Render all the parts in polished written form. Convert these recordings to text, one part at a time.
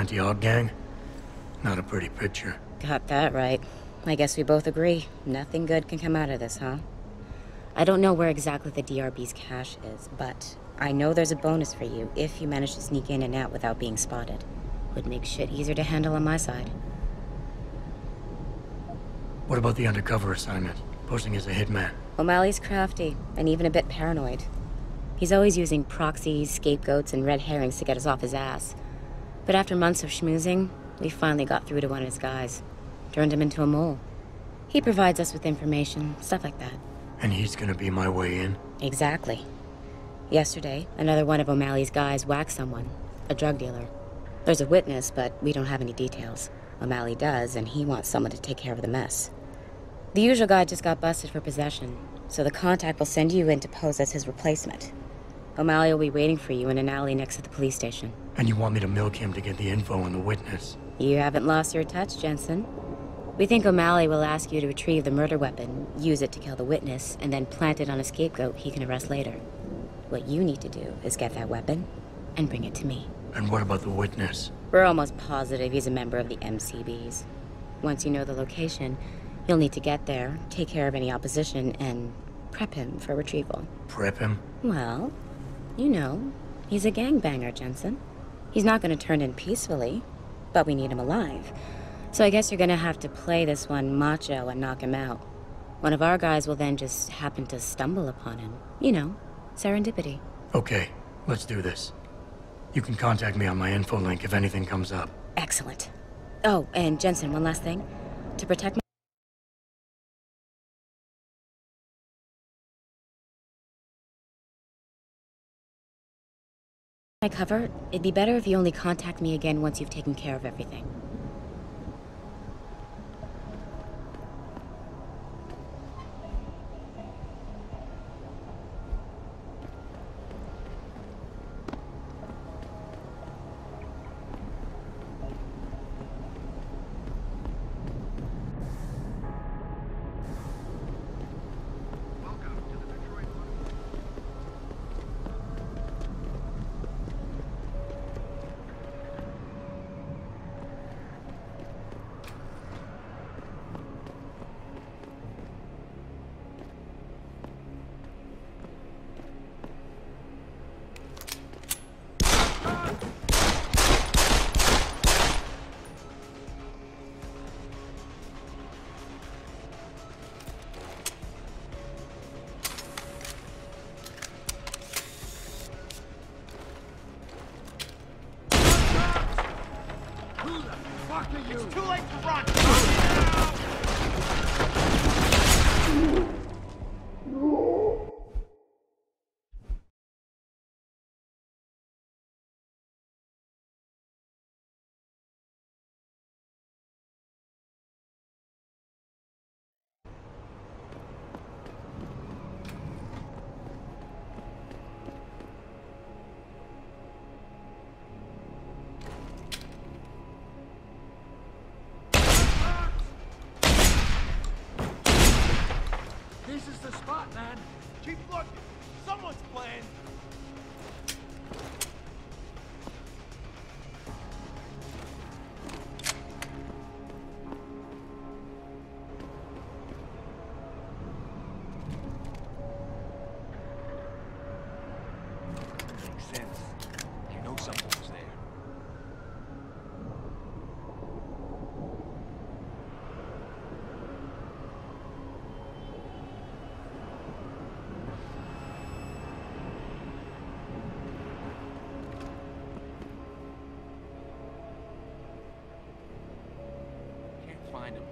vigilante gang? Not a pretty picture. Got that right. I guess we both agree. Nothing good can come out of this, huh? I don't know where exactly the DRB's cache is, but I know there's a bonus for you if you manage to sneak in and out without being spotted. Would make shit easier to handle on my side. What about the undercover assignment? Posting as a hitman? O'Malley's crafty, and even a bit paranoid. He's always using proxies, scapegoats, and red herrings to get us off his ass. But after months of schmoozing, we finally got through to one of his guys. Turned him into a mole. He provides us with information, stuff like that. And he's gonna be my way in? Exactly. Yesterday, another one of O'Malley's guys whacked someone, a drug dealer. There's a witness, but we don't have any details. O'Malley does, and he wants someone to take care of the mess. The usual guy just got busted for possession, so the contact will send you in to pose as his replacement. O'Malley will be waiting for you in an alley next to the police station. And you want me to milk him to get the info on the witness? You haven't lost your touch, Jensen. We think O'Malley will ask you to retrieve the murder weapon, use it to kill the witness, and then plant it on a scapegoat he can arrest later. What you need to do is get that weapon and bring it to me. And what about the witness? We're almost positive he's a member of the MCBs. Once you know the location, you'll need to get there, take care of any opposition, and prep him for retrieval. Prep him? Well, you know, he's a gangbanger, Jensen. He's not going to turn in peacefully, but we need him alive. So I guess you're going to have to play this one macho and knock him out. One of our guys will then just happen to stumble upon him. You know, serendipity. Okay, let's do this. You can contact me on my info link if anything comes up. Excellent. Oh, and Jensen, one last thing. To protect my cover, it'd be better if you only contact me again once you've taken care of everything. It's too late to run! This is the spot, man. Keep looking. Someone's playing. Makes sense. You know someone was there. Find him.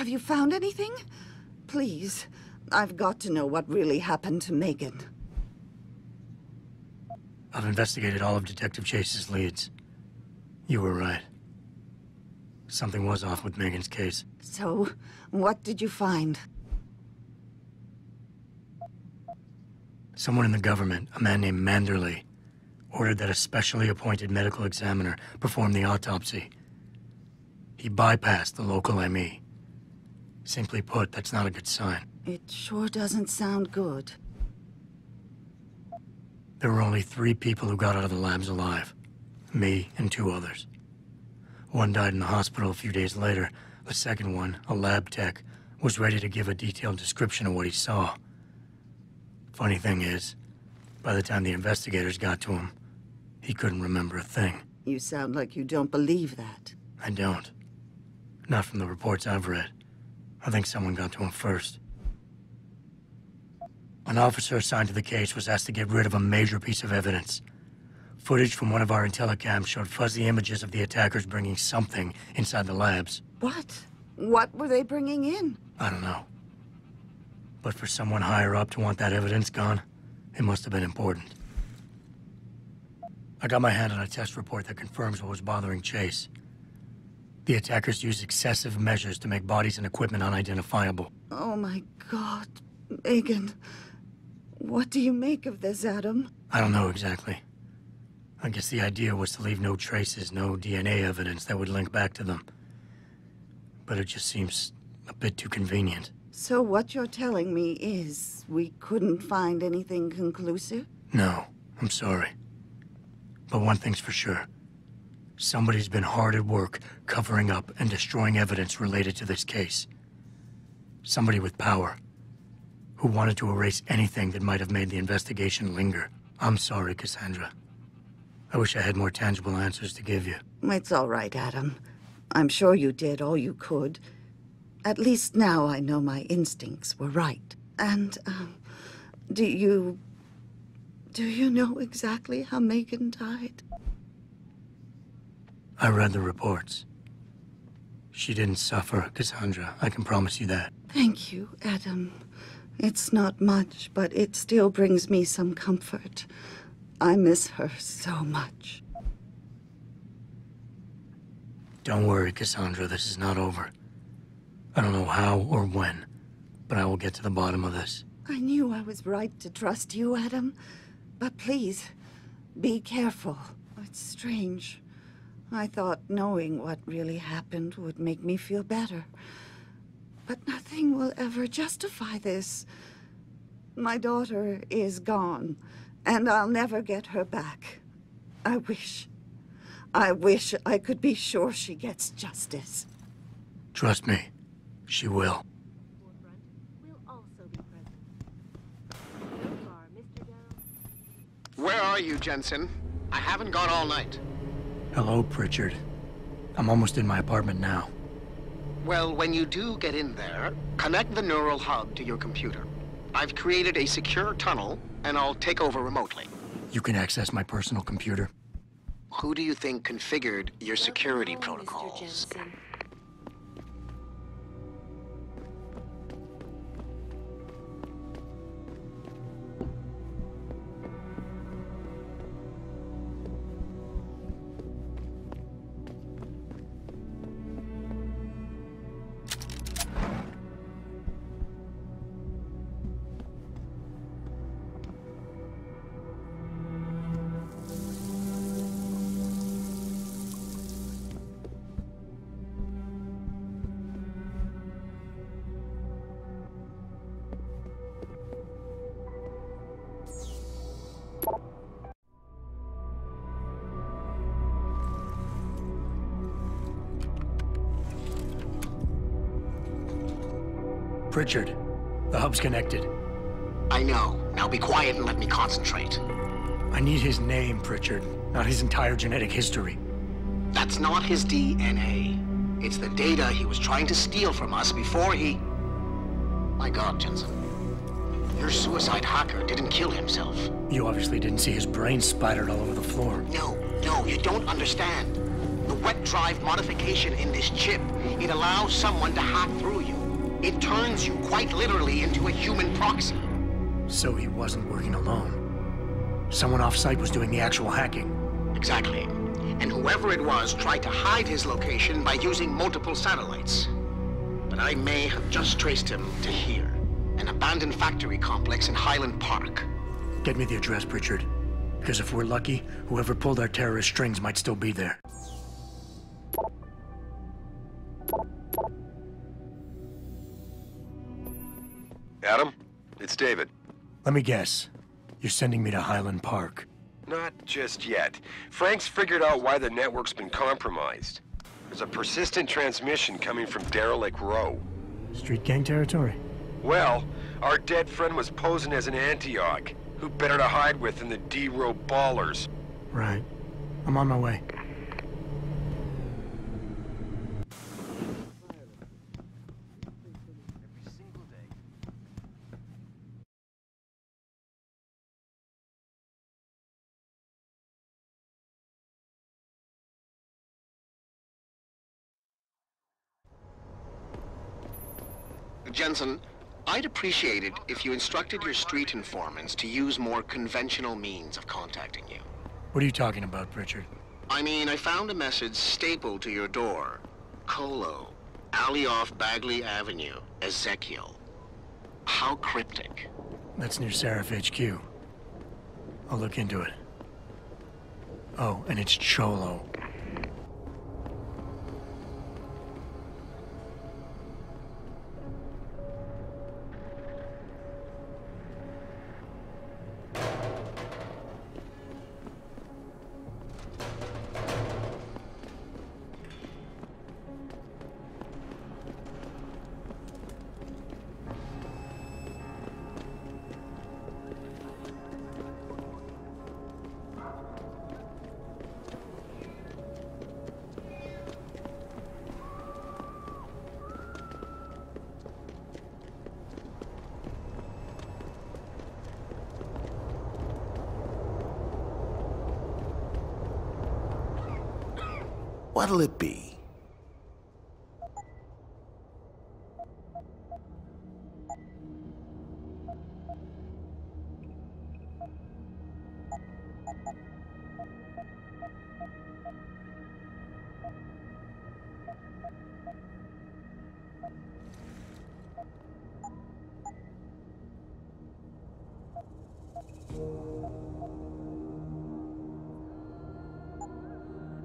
Have you found anything? Please, I've got to know what really happened to Megan. I've investigated all of Detective Chase's leads. You were right. Something was off with Megan's case. So, what did you find? Someone in the government, a man named Manderley, ordered that a specially appointed medical examiner perform the autopsy. He bypassed the local ME. Simply put, that's not a good sign. It sure doesn't sound good. There were only 3 people who got out of the labs alive. Me and 2 others. One died in the hospital a few days later. The second one, a lab tech, was ready to give a detailed description of what he saw. Funny thing is, by the time the investigators got to him, he couldn't remember a thing. You sound like you don't believe that. I don't. Not from the reports I've read. I think someone got to him first. An officer assigned to the case was asked to get rid of a major piece of evidence. Footage from one of our intellicams showed fuzzy images of the attackers bringing something inside the labs. What? What were they bringing in? I don't know. But for someone higher up to want that evidence gone, it must have been important. I got my hand on a test report that confirms what was bothering Chase. The attackers used excessive measures to make bodies and equipment unidentifiable. Oh my God, Megan. What do you make of this, Adam? I don't know exactly. I guess the idea was to leave no traces, no DNA evidence that would link back to them. But it just seems a bit too convenient. So what you're telling me is we couldn't find anything conclusive? No, I'm sorry. But one thing's for sure. Somebody's been hard at work covering up and destroying evidence related to this case. Somebody with power, who wanted to erase anything that might have made the investigation linger. I'm sorry, Cassandra. I wish I had more tangible answers to give you. It's all right, Adam. I'm sure you did all you could. At least now I know my instincts were right. And, do you know exactly how Megan died? I read the reports. She didn't suffer, Cassandra. I can promise you that. Thank you, Adam. It's not much, but it still brings me some comfort. I miss her so much. Don't worry, Cassandra. This is not over. I don't know how or when, but I will get to the bottom of this. I knew I was right to trust you, Adam. But please, be careful. It's strange. I thought knowing what really happened would make me feel better. But nothing will ever justify this. My daughter is gone, and I'll never get her back. I wish I could be sure she gets justice. Trust me, she will. Where are you, Jensen? I haven't gone all night. Hello, Pritchard. I'm almost in my apartment now. Well, when you do get in there, connect the neural hub to your computer. I've created a secure tunnel, and I'll take over remotely. You can access my personal computer. Who do you think configured your security protocols? Mr. Jensen. Pritchard, the hub's connected. I know. Now be quiet and let me concentrate. I need his name, Pritchard, not his entire genetic history. That's not his DNA. It's the data he was trying to steal from us before he... My God, Jensen. Your suicide hacker didn't kill himself. You obviously didn't see his brain splattered all over the floor. No, you don't understand. The wet drive modification in this chip, it allows someone to hack through you. It turns you quite literally into a human proxy. So he wasn't working alone. Someone off-site was doing the actual hacking. Exactly. And whoever it was tried to hide his location by using multiple satellites. But I may have just traced him to here, an abandoned factory complex in Highland Park. Get me the address, Pritchard. Because if we're lucky, whoever pulled our terrorist strings might still be there. Adam, it's David. Let me guess. You're sending me to Highland Park. Not just yet. Frank's figured out why the network's been compromised. There's a persistent transmission coming from Derelict Row. Street gang territory? Well, our dead friend was posing as an Antioch. Who better to hide with than the D-Row ballers? Right. I'm on my way. Jensen, I'd appreciate it if you instructed your street informants to use more conventional means of contacting you. What are you talking about, Pritchard? I mean, I found a message stapled to your door. Colo, alley off Bagley Avenue, Ezekiel. How cryptic. That's near Seraph HQ. I'll look into it. Oh, and it's Cholo. What'll it be?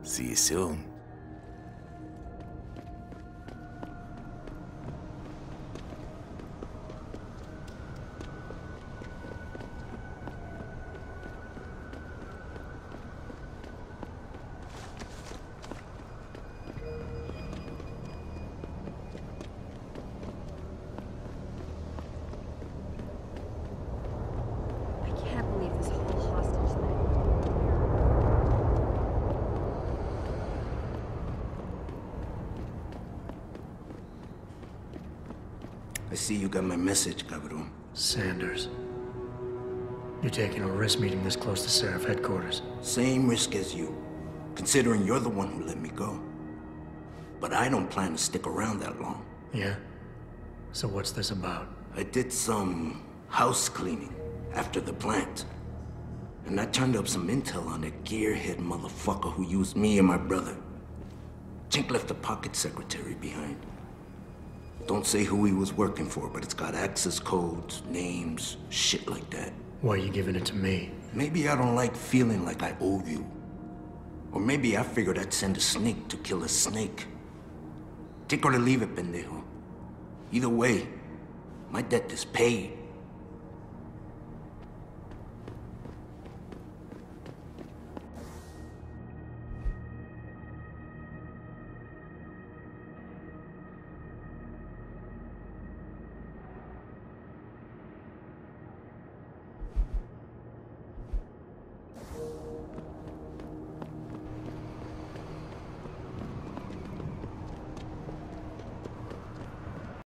See you soon. I see you got my message, cabrón. Sanders. You're taking a risk meeting this close to Seraph headquarters. Same risk as you, considering you're the one who let me go. But I don't plan to stick around that long. Yeah? So what's this about? I did some house cleaning after the plant. And I turned up some intel on that gearhead motherfucker who used me and my brother. Chink left a pocket secretary behind. Don't say who he was working for, but it's got access codes, names, shit like that. Why are you giving it to me? Maybe I don't like feeling like I owe you. Or maybe I figured I'd send a snake to kill a snake. Take or to leave it, pendejo. Either way, my debt is paid.